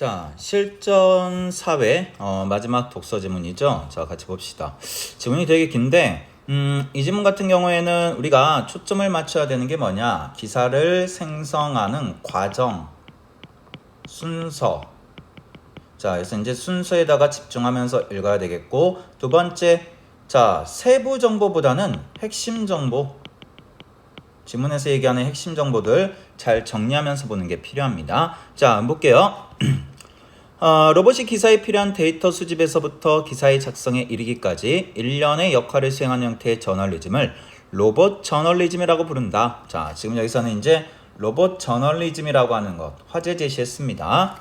자, 실전 사회 마지막 독서 지문이죠. 자, 같이 봅시다. 지문이 되게 긴데 이 지문 같은 경우에는 우리가 초점을 맞춰야 되는 게 뭐냐? 기사를 생성하는 과정, 순서. 자, 그래서 이제 순서에다가 집중하면서 읽어야 되겠고, 두 번째, 자, 세부 정보보다는 핵심 정보. 지문에서 얘기하는 핵심 정보들 잘 정리하면서 보는 게 필요합니다. 자, 볼게요. 로봇이 기사에 필요한 데이터 수집에서부터 기사의 작성에 이르기까지 일련의 역할을 수행하는 형태의 저널리즘을 로봇 저널리즘이라고 부른다. 자, 지금 여기서는 이제 로봇 저널리즘이라고 하는 것 화제 제시했습니다.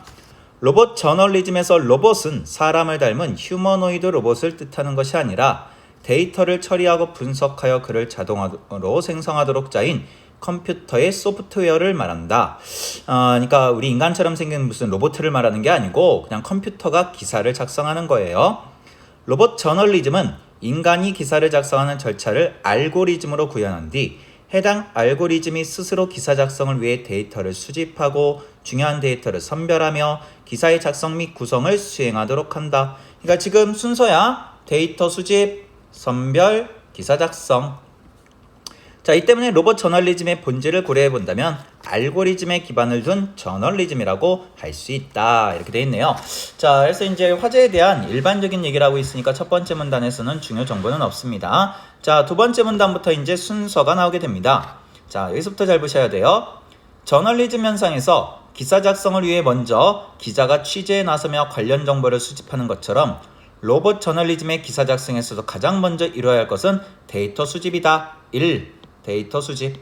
로봇 저널리즘에서 로봇은 사람을 닮은 휴머노이드 로봇을 뜻하는 것이 아니라 데이터를 처리하고 분석하여 그를 자동으로 생성하도록 짜인 컴퓨터의 소프트웨어를 말한다. 그러니까 우리 인간처럼 생긴 무슨 로봇을 말하는 게 아니고 그냥 컴퓨터가 기사를 작성하는 거예요. 로봇 저널리즘은 인간이 기사를 작성하는 절차를 알고리즘으로 구현한 뒤 해당 알고리즘이 스스로 기사 작성을 위해 데이터를 수집하고 중요한 데이터를 선별하며 기사의 작성 및 구성을 수행하도록 한다. 그러니까 지금 순서야 데이터 수집, 선별, 기사 작성. 자, 이 때문에 로봇 저널리즘의 본질을 고려해 본다면 알고리즘에 기반을 둔 저널리즘이라고 할 수 있다. 이렇게 되어 있네요. 자, 그래서 이제 화제에 대한 일반적인 얘기를 하고 있으니까 첫 번째 문단에서는 중요 정보는 없습니다. 자, 두 번째 문단부터 이제 순서가 나오게 됩니다. 자, 여기서부터 잘 보셔야 돼요. 저널리즘 현상에서 기사 작성을 위해 먼저 기자가 취재에 나서며 관련 정보를 수집하는 것처럼 로봇 저널리즘의 기사 작성에서도 가장 먼저 이루어야 할 것은 데이터 수집이다. 1. 데이터 수집.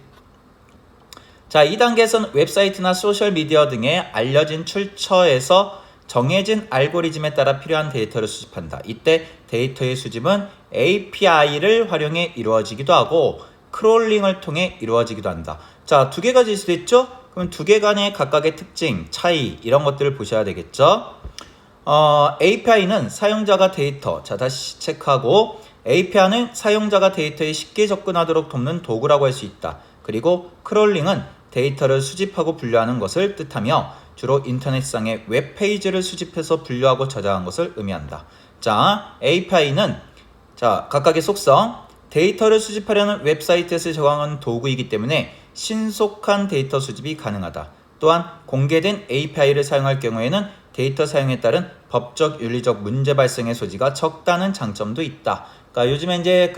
자, 이 단계에서는 웹사이트나 소셜미디어 등의 알려진 출처에서 정해진 알고리즘에 따라 필요한 데이터를 수집한다. 이때 데이터의 수집은 API를 활용해 이루어지기도 하고 크롤링을 통해 이루어지기도 한다. 자, 두 개가 제시됐죠? 그럼 두 개 간의 각각의 특징, 차이 이런 것들을 보셔야 되겠죠? API는 사용자가 데이터, 자 다시 체크하고 API는 사용자가 데이터에 쉽게 접근하도록 돕는 도구라고 할 수 있다. 그리고 크롤링은 데이터를 수집하고 분류하는 것을 뜻하며 주로 인터넷상의 웹페이지를 수집해서 분류하고 저장한 것을 의미한다. 자, API는 자 각각의 속성, 데이터를 수집하려는 웹사이트에서 제공하는 도구이기 때문에 신속한 데이터 수집이 가능하다. 또한 공개된 API를 사용할 경우에는 데이터 사용에 따른 법적, 윤리적 문제 발생의 소지가 적다는 장점도 있다. 그러니까 요즘에 이제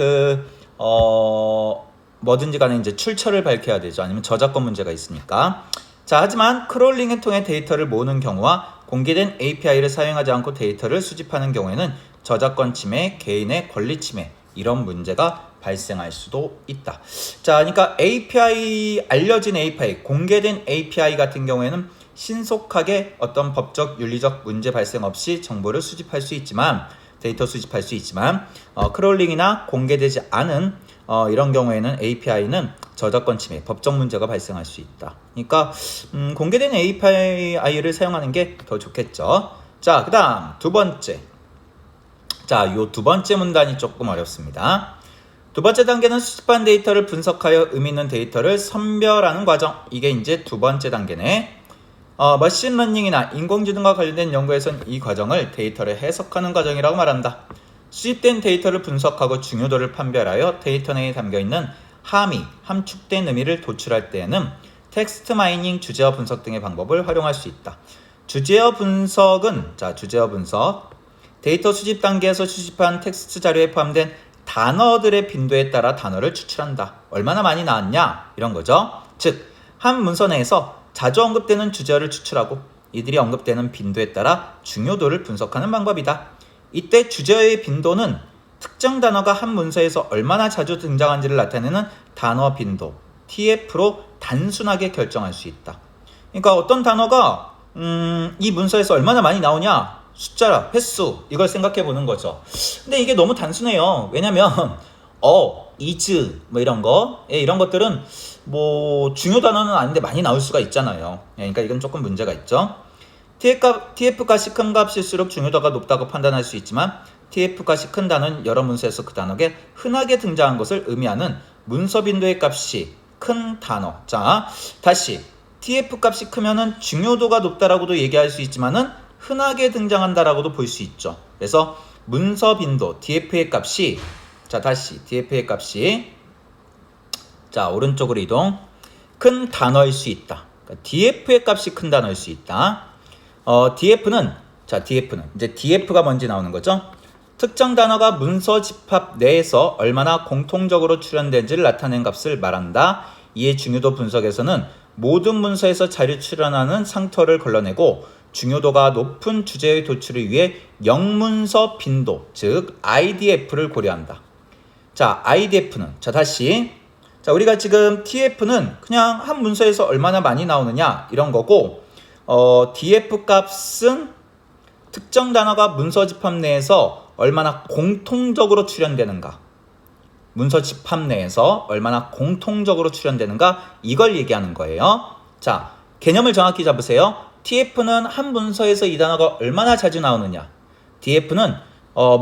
뭐든지 간에 이제 출처를 밝혀야 되죠. 아니면 저작권 문제가 있으니까. 자, 하지만 크롤링을 통해 데이터를 모으는 경우와 공개된 API를 사용하지 않고 데이터를 수집하는 경우에는 저작권 침해, 개인의 권리 침해 이런 문제가 발생할 수도 있다. 자, 그러니까 API, 알려진 API, 공개된 API 같은 경우에는 신속하게 어떤 법적, 윤리적 문제 발생 없이 정보를 수집할 수 있지만 데이터 수집할 수 있지만 크롤링이나 공개되지 않은 이런 경우에는 API는 저작권 침해, 법적 문제가 발생할 수 있다. 그러니까 공개된 API를 사용하는 게 더 좋겠죠. 자, 그 다음 두 번째. 자, 요 두 번째 문단이 조금 어렵습니다. 두 번째 단계는 수집한 데이터를 분석하여 의미 있는 데이터를 선별하는 과정. 이게 이제 두 번째 단계네. 머신러닝이나 인공지능과 관련된 연구에서는 이 과정을 데이터를 해석하는 과정이라고 말한다. 수집된 데이터를 분석하고 중요도를 판별하여 데이터 내에 담겨있는 함의, 함축된 의미를 도출할 때에는 텍스트 마이닝, 주제어 분석 등의 방법을 활용할 수 있다. 주제어 분석은, 자, 주제어 분석. 데이터 수집 단계에서 수집한 텍스트 자료에 포함된 단어들의 빈도에 따라 단어를 추출한다. 얼마나 많이 나왔냐? 이런 거죠. 즉, 한 문서 내에서 자주 언급되는 주제어를 추출하고 이들이 언급되는 빈도에 따라 중요도를 분석하는 방법이다. 이때 주제어의 빈도는 특정 단어가 한 문서에서 얼마나 자주 등장한지를 나타내는 단어 빈도, TF로 단순하게 결정할 수 있다. 그러니까 어떤 단어가 이 문서에서 얼마나 많이 나오냐? 숫자, 횟수 이걸 생각해 보는 거죠. 근데 이게 너무 단순해요. 왜냐면 is 뭐 이런 거, 이런 것들은 뭐 중요 단어는 아닌데 많이 나올 수가 있잖아요. 그러니까 이건 조금 문제가 있죠. TF 값이 큰 값일수록 중요도가 높다고 판단할 수 있지만 TF 값이 큰 단어는 여러 문서에서 그 단어에 흔하게 등장한 것을 의미하는 문서 빈도의 값이 큰 단어. 자, 다시 TF 값이 크면은 중요도가 높다라고도 얘기할 수 있지만은 흔하게 등장한다라고도 볼 수 있죠. 그래서 문서 빈도 DF의 값이 자 다시 DF의 값이 자 오른쪽으로 이동 큰 단어일 수 있다. 그러니까 DF의 값이 큰 단어일 수 있다. DF는 이제 DF가 뭔지 나오는 거죠. 특정 단어가 문서 집합 내에서 얼마나 공통적으로 출현된지를 나타낸 값을 말한다. 이의 중요도 분석에서는 모든 문서에서 자료 출현하는 상터를 걸러내고 중요도가 높은 주제의 도출을 위해 영문서 빈도, 즉 IDF를 고려한다. 자, IDF는 다시 우리가 지금 TF는 그냥 한 문서에서 얼마나 많이 나오느냐 이런 거고 DF 값은 특정 단어가 문서 집합 내에서 얼마나 공통적으로 출현되는가, 문서 집합 내에서 얼마나 공통적으로 출현되는가 이걸 얘기하는 거예요. 자, 개념을 정확히 잡으세요. TF는 한 문서에서 이 단어가 얼마나 자주 나오느냐, DF는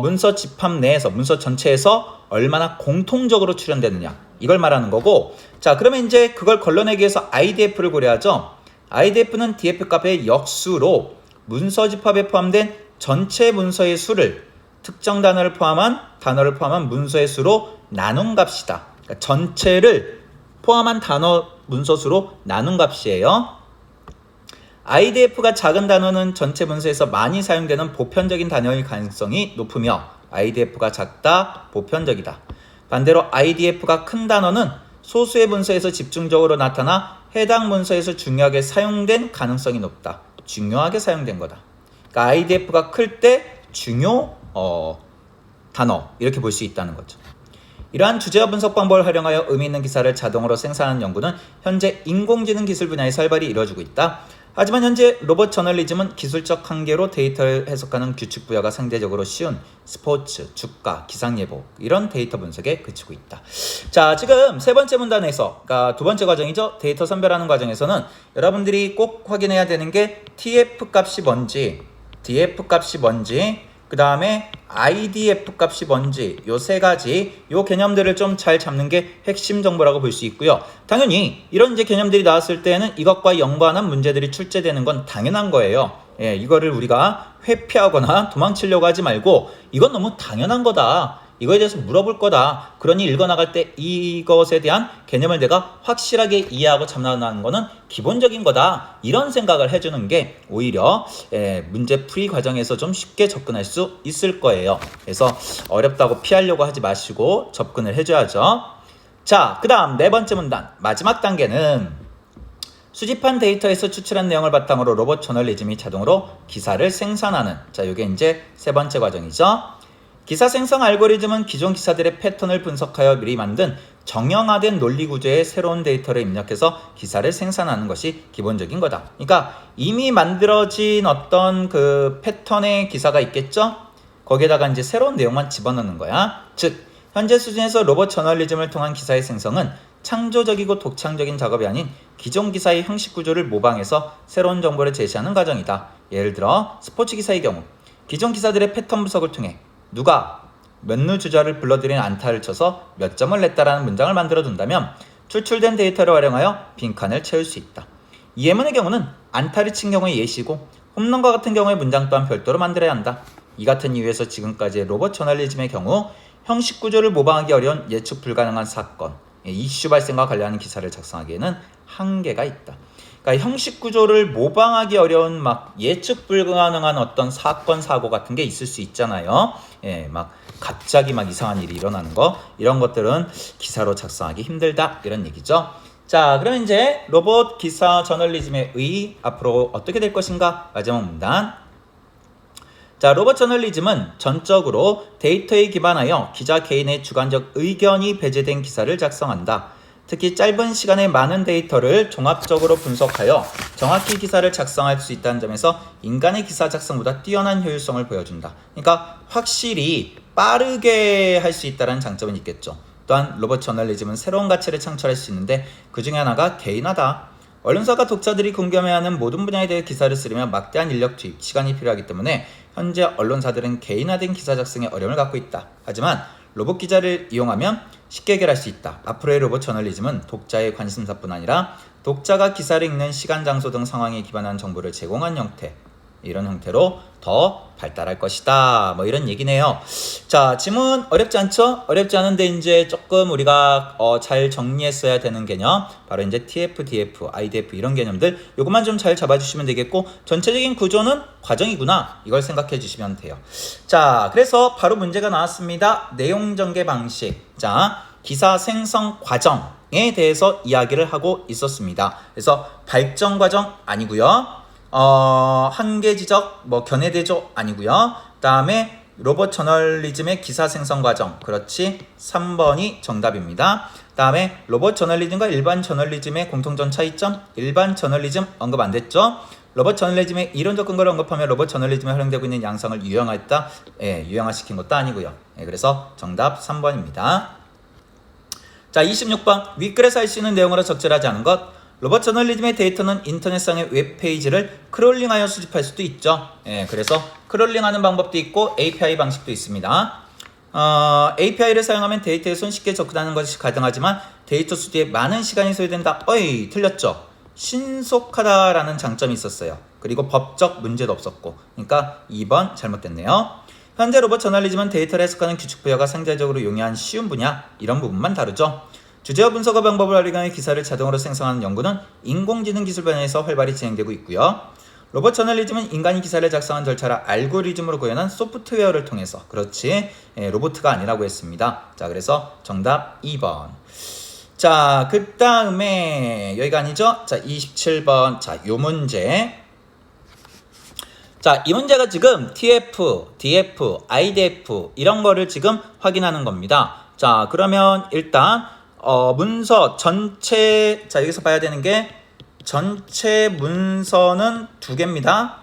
문서 집합 내에서, 문서 전체에서 얼마나 공통적으로 출현되느냐 이걸 말하는 거고, 자 그러면 이제 그걸 걸러내기 위해서 IDF를 고려하죠. IDF는 DF 값의 역수로 문서 집합에 포함된 전체 문서의 수를 특정 단어를 포함한 문서의 수로 나눈 값이다. 그러니까 전체를 포함한 단어 문서 수로 나눈 값이에요. IDF가 작은 단어는 전체 문서에서 많이 사용되는 보편적인 단어일 가능성이 높으며 IDF가 작다, 보편적이다. 반대로 IDF가 큰 단어는 소수의 문서에서 집중적으로 나타나 해당 문서에서 중요하게 사용된 가능성이 높다. 중요하게 사용된 거다. 그러니까 IDF가 클 때 중요 단어 이렇게 볼 수 있다는 거죠. 이러한 주제와 분석 방법을 활용하여 의미 있는 기사를 자동으로 생산하는 연구는 현재 인공지능 기술 분야에 활발히 이루어지고 있다. 하지만 현재 로봇 저널리즘은 기술적 한계로 데이터를 해석하는 규칙 부여가 상대적으로 쉬운 스포츠, 주가, 기상 예보 이런 데이터 분석에 그치고 있다. 자, 지금 세 번째 문단에서, 그러니까 두 번째 과정이죠. 데이터 선별하는 과정에서는 여러분들이 꼭 확인해야 되는 게 TF 값이 뭔지, DF 값이 뭔지, 그 다음에 IDF 값이 뭔지, 요 세 가지 요 개념들을 좀 잘 잡는 게 핵심 정보라고 볼 수 있고요. 당연히 이런 이제 개념들이 나왔을 때는 이것과 연관한 문제들이 출제되는 건 당연한 거예요. 예, 이거를 우리가 회피하거나 도망치려고 하지 말고 이건 너무 당연한 거다, 이거에 대해서 물어볼 거다, 그러니 읽어나갈 때 이것에 대한 개념을 내가 확실하게 이해하고 잡아나가는 거는 기본적인 거다, 이런 생각을 해주는 게 오히려 문제 풀이 과정에서 좀 쉽게 접근할 수 있을 거예요. 그래서 어렵다고 피하려고 하지 마시고 접근을 해줘야죠. 자, 그 다음 네 번째 문단 마지막 단계는 수집한 데이터에서 추출한 내용을 바탕으로 로봇 저널리즘이 자동으로 기사를 생산하는, 자 이게 이제 세 번째 과정이죠. 기사 생성 알고리즘은 기존 기사들의 패턴을 분석하여 미리 만든 정형화된 논리 구조의 새로운 데이터를 입력해서 기사를 생산하는 것이 기본적인 거다. 그러니까 이미 만들어진 어떤 그 패턴의 기사가 있겠죠? 거기에다가 이제 새로운 내용만 집어넣는 거야. 즉, 현재 수준에서 로봇 저널리즘을 통한 기사의 생성은 창조적이고 독창적인 작업이 아닌 기존 기사의 형식 구조를 모방해서 새로운 정보를 제시하는 과정이다. 예를 들어 스포츠 기사의 경우 기존 기사들의 패턴 분석을 통해 누가 몇루 주자를 불러들인 안타를 쳐서 몇 점을 냈다라는 문장을 만들어 둔다면 추출된 데이터를 활용하여 빈칸을 채울 수 있다. 예문의 경우는 안타를 친 경우의 예시고 홈런과 같은 경우의 문장 또한 별도로 만들어야 한다. 이 같은 이유에서 지금까지의 로봇 저널리즘의 경우 형식 구조를 모방하기 어려운 예측 불가능한 사건, 이슈 발생과 관련한 기사를 작성하기에는 한계가 있다. 그러니까 형식 구조를 모방하기 어려운 막 예측 불가능한 어떤 사건 사고 같은 게 있을 수 있잖아요. 예, 막 갑자기 막 이상한 일이 일어나는 거, 이런 것들은 기사로 작성하기 힘들다, 이런 얘기죠. 자, 그럼 이제 로봇 기사 저널리즘의 의 앞으로 어떻게 될 것인가? 마지막 문단. 자, 로봇 저널리즘은 전적으로 데이터에 기반하여 기자 개인의 주관적 의견이 배제된 기사를 작성한다. 특히 짧은 시간에 많은 데이터를 종합적으로 분석하여 정확히 기사를 작성할 수 있다는 점에서 인간의 기사 작성보다 뛰어난 효율성을 보여준다. 그러니까 확실히 빠르게 할 수 있다는 장점은 있겠죠. 또한 로봇 저널리즘은 새로운 가치를 창출할 수 있는데 그 중에 하나가 개인화다. 언론사가 독자들이 궁금해하는 모든 분야에 대해 기사를 쓰려면 막대한 인력 투입, 시간이 필요하기 때문에 현재 언론사들은 개인화된 기사 작성에 어려움을 갖고 있다. 하지만 로봇 기자를 이용하면 쉽게 해결할 수 있다. 앞으로의 로봇 저널리즘은 독자의 관심사뿐 아니라 독자가 기사를 읽는 시간, 장소 등 상황에 기반한 정보를 제공한 형태, 이런 형태로 더 발달할 것이다. 뭐 이런 얘기네요. 자, 지문 어렵지 않죠? 어렵지 않은데 이제 조금 우리가 잘 정리했어야 되는 개념, 바로 이제 TF, DF, IDF 이런 개념들 요것만 좀 잘 잡아주시면 되겠고, 전체적인 구조는 과정이구나 이걸 생각해 주시면 돼요. 자, 그래서 바로 문제가 나왔습니다. 내용 전개 방식. 자, 기사 생성 과정에 대해서 이야기를 하고 있었습니다. 그래서 발전 과정 아니고요. 한계 지적, 뭐 견해 대조 아니고요. 다음에 로봇 저널리즘의 기사 생성 과정. 그렇지. 3번이 정답입니다. 다음에 로봇 저널리즘과 일반 저널리즘의 공통점 차이점. 일반 저널리즘 언급 안 됐죠? 로봇 저널리즘의 이론적 근거를 언급하며 로봇 저널리즘에 활용되고 있는 양상을 유형화했다. 예, 유형화시킨 것도 아니고요. 예, 그래서 정답 3번입니다. 자, 26번. 윗글에서 알 수 있는 내용으로 적절하지 않은 것. 로봇 저널리즘의 데이터는 인터넷상의 웹페이지를 크롤링하여 수집할 수도 있죠. 예, 그래서 크롤링하는 방법도 있고 API 방식도 있습니다. API를 사용하면 데이터에 손쉽게 접근하는 것이 가능하지만 데이터 수집에 많은 시간이 소요된다. 어이, 틀렸죠. 신속하다라는 장점이 있었어요. 그리고 법적 문제도 없었고. 그러니까 2번 잘못됐네요. 현재 로봇 저널리즘은 데이터를 해석하는 규칙 부여가 상대적으로 용이한 쉬운 분야, 이런 부분만 다루죠. 주제와 분석어 방법을 활용하여 기사를 자동으로 생성하는 연구는 인공지능 기술 분야에서 활발히 진행되고 있고요. 로봇 저널리즘은 인간이 기사를 작성한 절차를 알고리즘으로 구현한 소프트웨어를 통해서, 그렇지, 예, 로봇가 아니라고 했습니다. 자, 그래서 정답 2번. 자, 그 다음에 여기가 아니죠? 자, 27번. 자, 요 문제. 자, 이 문제가 지금 TF, DF, IDF 이런 거를 지금 확인하는 겁니다. 자, 그러면 일단 문서 전체, 자, 여기서 봐야 되는 게 전체 문서는 2개입니다.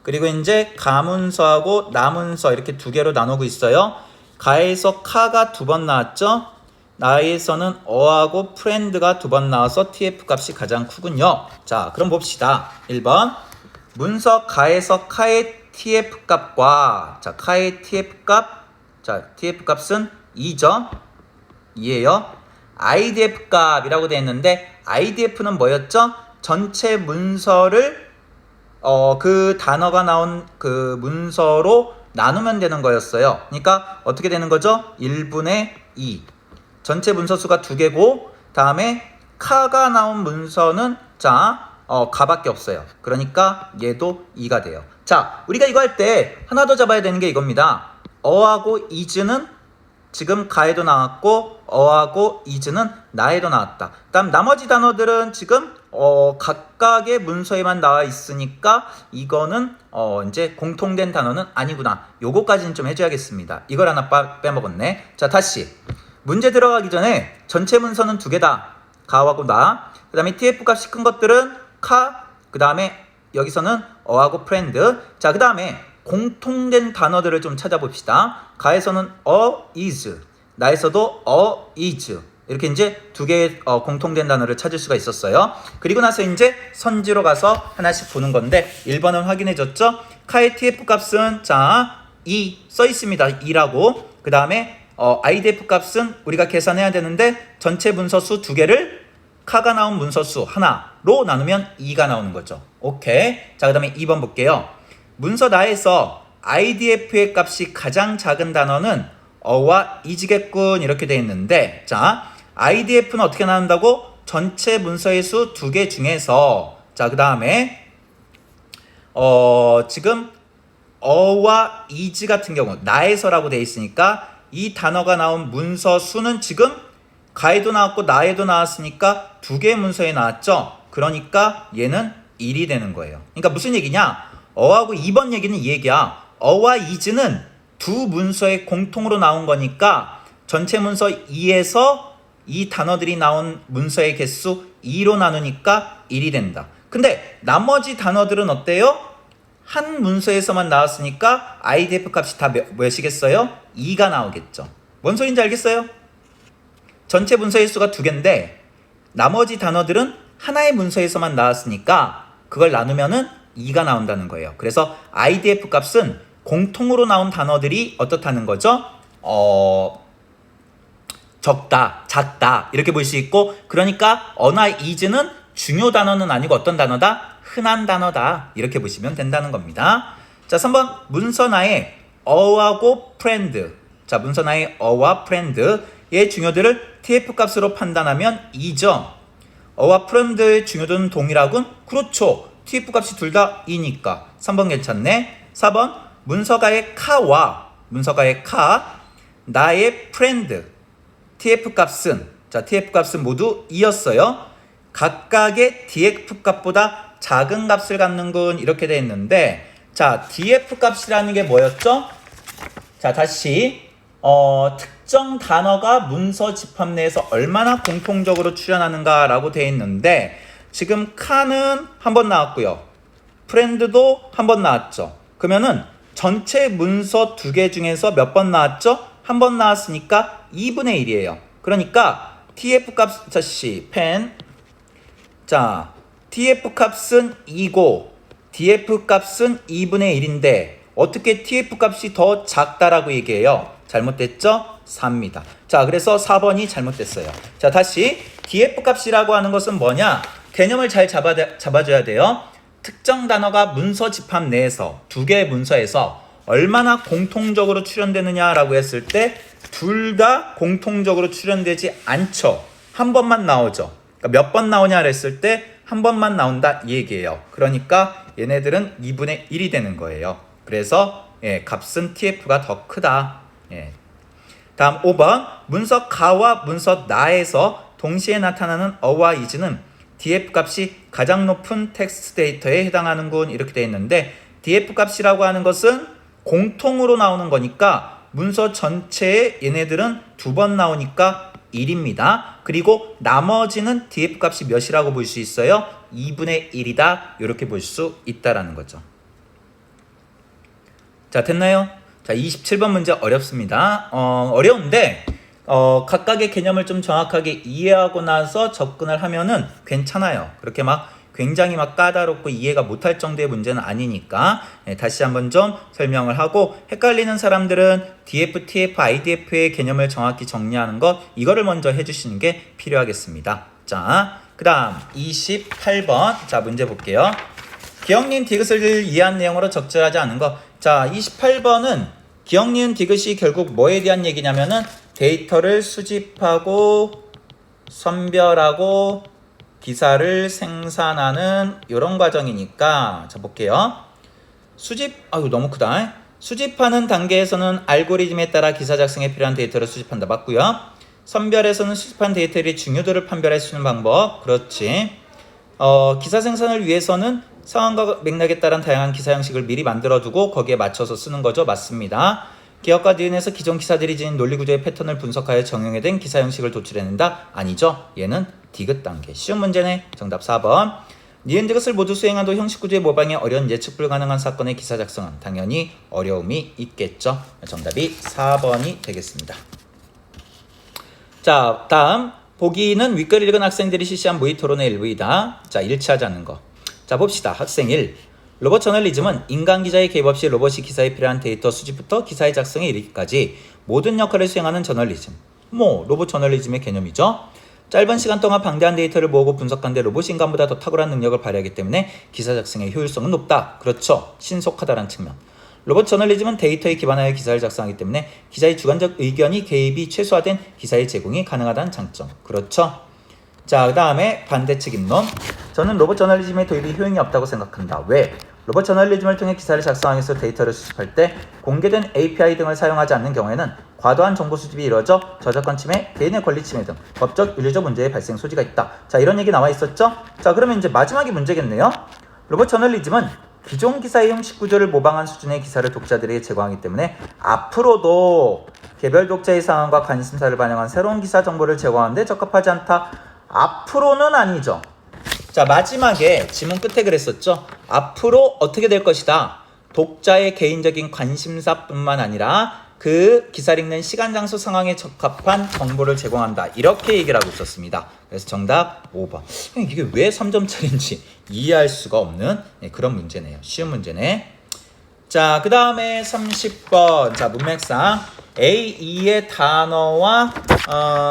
그리고 이제 가문서하고 나문서 이렇게 2개로 나누고 있어요. 가에서 카가 2번 나왔죠. 나에서는 어하고 프렌드가 2번 나와서 TF 값이 가장 크군요. 자, 그럼 봅시다. 1번. 문서 가에서 카의 TF 값과, 자, 카의 TF 값, 자, TF 값은 2죠. 2예요. IDF 값이라고 되어 있는데, IDF는 뭐였죠? 전체 문서를 그 단어가 나온 그 문서로 나누면 되는 거였어요. 그러니까 어떻게 되는 거죠? 1분의 2. 전체 문서 수가 2개고, 다음에 카가 나온 문서는, 자, 가밖에 없어요. 그러니까 얘도 2가 돼요. 자, 우리가 이거 할 때 하나 더 잡아야 되는 게 이겁니다. 어하고 is는 지금 가에도 나왔고, 어하고 is는 나에도 나왔다. 그다음 나머지 단어들은 지금 각각의 문서에만 나와 있으니까 이거는 이제 공통된 단어는 아니구나. 요거까지는 좀 해줘야겠습니다. 이걸 하나 빼먹었네. 자, 다시 문제 들어가기 전에 전체 문서는 2개다. 가하고 나. 그 다음에 TF 값이 큰 것들은 카, 그 다음에 여기서는 어하고 프렌드. 자, 그 다음에 공통된 단어들을 좀 찾아봅시다. 가에서는 is, 나에서도 is. 이렇게 이제 2개의 공통된 단어를 찾을 수가 있었어요. 그리고 나서 이제 선지로 가서 하나씩 보는 건데, 1번은 확인해줬죠? 카의 TF 값은, 자, 2 써 있습니다. 2라고. 그 다음에 IDF 값은 우리가 계산해야 되는데, 전체 문서수 2개를 카가 나온 문서수 하나로 나누면 2가 나오는 거죠. 오케이. 자, 그 다음에 2번 볼게요. 문서 나에서 IDF의 값이 가장 작은 단어는 어와 is겠군, 이렇게 되어 있는데, 자, IDF는 어떻게 나온다고? 전체 문서의 수 2개 중에서, 자, 그 다음에 지금 어와 is 같은 경우 나에서라고 되어 있으니까 이 단어가 나온 문서 수는 지금 가에도 나왔고 나에도 나왔으니까 2개의 문서에 나왔죠. 그러니까 얘는 1이 되는 거예요. 그러니까 무슨 얘기냐? 어하고 2번 얘기는 이 얘기야. 어와 is는 두 문서에 공통으로 나온 거니까 전체 문서 2에서 이 단어들이 나온 문서의 개수 2로 나누니까 1이 된다. 근데 나머지 단어들은 어때요? 한 문서에서만 나왔으니까 IDF 값이 다 몇이겠어요? 2가 나오겠죠. 뭔 소린지 알겠어요? 전체 문서의 수가 2개인데 나머지 단어들은 하나의 문서에서만 나왔으니까 그걸 나누면은 2가 나온다는 거예요. 그래서 IDF 값은 공통으로 나온 단어들이 어떻다는 거죠? 적다, 작다 이렇게 볼 수 있고, 그러니까 어나 is는 중요 단어는 아니고 어떤 단어다? 흔한 단어다. 이렇게 보시면 된다는 겁니다. 자, 3번 문서나의 어하고 프렌드. 자, 문서나의 어와 프렌드의 중요도를 TF 값으로 판단하면 2점. 어와 프렌드의 중요도는 동일하군? 그렇죠. TF 값이 둘 다 2니까 3번 괜찮네. 4번 문서가의 카와 문서가의 카, 나의 프렌드 TF 값은 자 TF 값은 모두 2였어요. 각각의 DF 값보다 작은 값을 갖는군. 이렇게 되어 있는데 자 DF 값이라는 게 뭐였죠? 자 다시 특정 단어가 문서 집합 내에서 얼마나 공통적으로 출현하는가 라고 되어 있는데 지금 카는 한 번 나왔고요. 프렌드도 한 번 나왔죠. 그러면은 전체 문서 2개 중에서 몇 번 나왔죠? 한 번 나왔으니까 2분의 1이에요. 그러니까 TF 값, 다시 펜. 자, TF 값은 2고 DF 값은 2분의 1인데 어떻게 TF 값이 더 작다라고 얘기해요? 잘못됐죠? 4입니다. 자, 그래서 4번이 잘못됐어요. 자, 다시 DF 값이라고 하는 것은 뭐냐? 개념을 잘 잡아줘야 돼요. 특정 단어가 문서 집합 내에서 2개의 문서에서 얼마나 공통적으로 출현되느냐라고 했을 때 둘 다 공통적으로 출현되지 않죠. 한 번만 나오죠. 그러니까 몇 번 나오냐 했을 때 한 번만 나온다 이 얘기예요. 그러니까 얘네들은 2분의 1이 되는 거예요. 그래서 값은 TF가 더 크다. 다음 5번 문서 가와 문서 나에서 동시에 나타나는 어와 is는 DF 값이 가장 높은 텍스트 데이터에 해당하는군. 이렇게 되어 있는데 DF 값이라고 하는 것은 공통으로 나오는 거니까 문서 전체에 얘네들은 2번 나오니까 1입니다. 그리고 나머지는 DF 값이 몇이라고 볼 수 있어요? 2분의 1이다. 이렇게 볼 수 있다라는 거죠. 자, 됐나요? 자, 27번 문제 어렵습니다. 어려운데 각각의 개념을 좀 정확하게 이해하고 나서 접근을 하면은 괜찮아요. 그렇게 막 굉장히 막 까다롭고 이해가 못할 정도의 문제는 아니니까 다시 한번 좀 설명을 하고 헷갈리는 사람들은 DF, TF, IDF의 개념을 정확히 정리하는 것 이거를 먼저 해주시는 게 필요하겠습니다. 자, 그 다음 28번 자 문제 볼게요. 기억, 니은, 디귿을 이해한 내용으로 적절하지 않은 것. 자, 28번은 기억, 니은, 디귿이 결국 뭐에 대한 얘기냐면은 데이터를 수집하고 선별하고 기사를 생산하는 이런 과정이니까 자 볼게요. 수집 아유 너무 크다. 수집하는 단계에서는 알고리즘에 따라 기사 작성에 필요한 데이터를 수집한다. 맞고요. 선별에서는 수집한 데이터의 중요도를 판별할 수 있는 방법. 그렇지. 기사 생산을 위해서는 상황과 맥락에 따른 다양한 기사 형식을 미리 만들어두고 거기에 맞춰서 쓰는 거죠. 맞습니다. 기억과 니은에서 기존 기사들이 지닌 논리구조의 패턴을 분석하여 정형화된 기사 형식을 도출해낸다? 아니죠. 얘는 디귿 단계. 쉬운 문제네. 정답 4번. 니은 디귿을 모두 수행하도 형식구조의 모방에 어려운 예측 불가능한 사건의 기사 작성은 당연히 어려움이 있겠죠. 정답이 4번이 되겠습니다. 자, 다음 보기는 윗글 읽은 학생들이 실시한 모의 토론의 일부이다. 자, 일치하지 않는 거. 자, 봅시다. 학생 1. 로봇 저널리즘은 인간 기자의 개입 없이 로봇이 기사에 필요한 데이터 수집부터 기사의 작성에 이르기까지 모든 역할을 수행하는 저널리즘. 로봇 저널리즘의 개념이죠. 짧은 시간 동안 방대한 데이터를 모으고 분석하는데 로봇이 인간보다 더 탁월한 능력을 발휘하기 때문에 기사 작성의 효율성은 높다. 그렇죠. 신속하다는 측면. 로봇 저널리즘은 데이터에 기반하여 기사를 작성하기 때문에 기자의 주관적 의견이 개입이 최소화된 기사의 제공이 가능하다는 장점. 그렇죠. 자, 그 다음에 반대측 입론. 저는 로봇 저널리즘의 도입이 효용이 없다고 생각한다. 왜? 로봇 저널리즘을 통해 기사를 작성하기 위해서 데이터를 수집할 때 공개된 API 등을 사용하지 않는 경우에는 과도한 정보 수집이 이루어져 저작권 침해, 개인의 권리 침해 등 법적, 윤리적 문제의 발생 소지가 있다. 자, 이런 얘기 나와 있었죠? 자, 그러면 이제 마지막이 문제겠네요. 로봇 저널리즘은 기존 기사의 형식 구조를 모방한 수준의 기사를 독자들에게 제공하기 때문에 앞으로도 개별 독자의 상황과 관심사를 반영한 새로운 기사 정보를 제공하는데 적합하지 않다. 앞으로는 아니죠. 자, 마지막에 지문 끝에 그랬었죠. 앞으로 어떻게 될 것이다. 독자의 개인적인 관심사뿐만 아니라 그 기사를 읽는 시간, 장소, 상황에 적합한 정보를 제공한다. 이렇게 얘기를 하고 있었습니다. 그래서 정답 5번. 이게 왜 3점짜리인지 이해할 수가 없는 그런 문제네요. 쉬운 문제네. 자, 그 다음에 30번. 자, 문맥상 A2의 단어와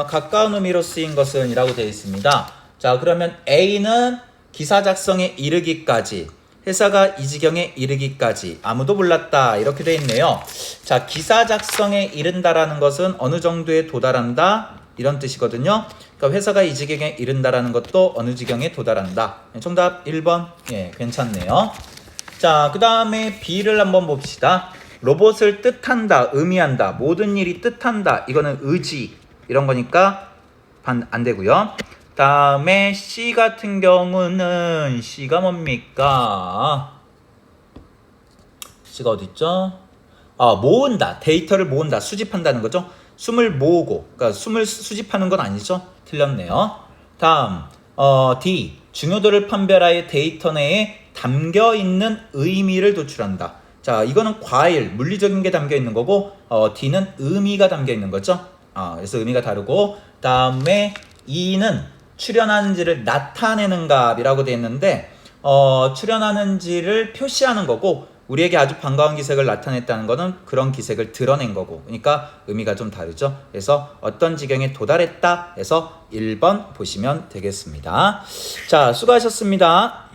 가까운 의미로 쓰인 것은 이라고 되어 있습니다. 자, 그러면 A는 기사 작성에 이르기까지, 회사가 이 지경에 이르기까지 아무도 몰랐다. 이렇게 돼 있네요. 자, 기사 작성에 이른다라는 것은 어느 정도에 도달한다 이런 뜻이거든요. 그러니까 회사가 이 지경에 이른다라는 것도 어느 지경에 도달한다. 정답 1번. 예, 괜찮네요. 자, 그 다음에 B를 한번 봅시다. 로봇을 뜻한다, 의미한다, 모든 일이 뜻한다. 이거는 의지 이런 거니까 안 되고요. 다음에 C 같은 경우는 C가 뭡니까? C가 어딨죠? 모은다, 데이터를 모은다, 수집한다는 거죠. 숨을 모으고, 그러니까 숨을 수집하는 건 아니죠. 틀렸네요. 다음 D, 중요도를 판별하여 데이터 내에 담겨 있는 의미를 도출한다. 자, 이거는 과일, 물리적인 게 담겨 있는 거고, D는 의미가 담겨 있는 거죠. 그래서 의미가 다르고, 다음에 E는 출현하는지를 나타내는 값이라고 되어 있는데, 출현하는지를 표시하는 거고, 우리에게 아주 반가운 기색을 나타냈다는 거는 그런 기색을 드러낸 거고, 그러니까 의미가 좀 다르죠. 그래서 어떤 지경에 도달했다 해서 1번 보시면 되겠습니다. 자, 수고하셨습니다.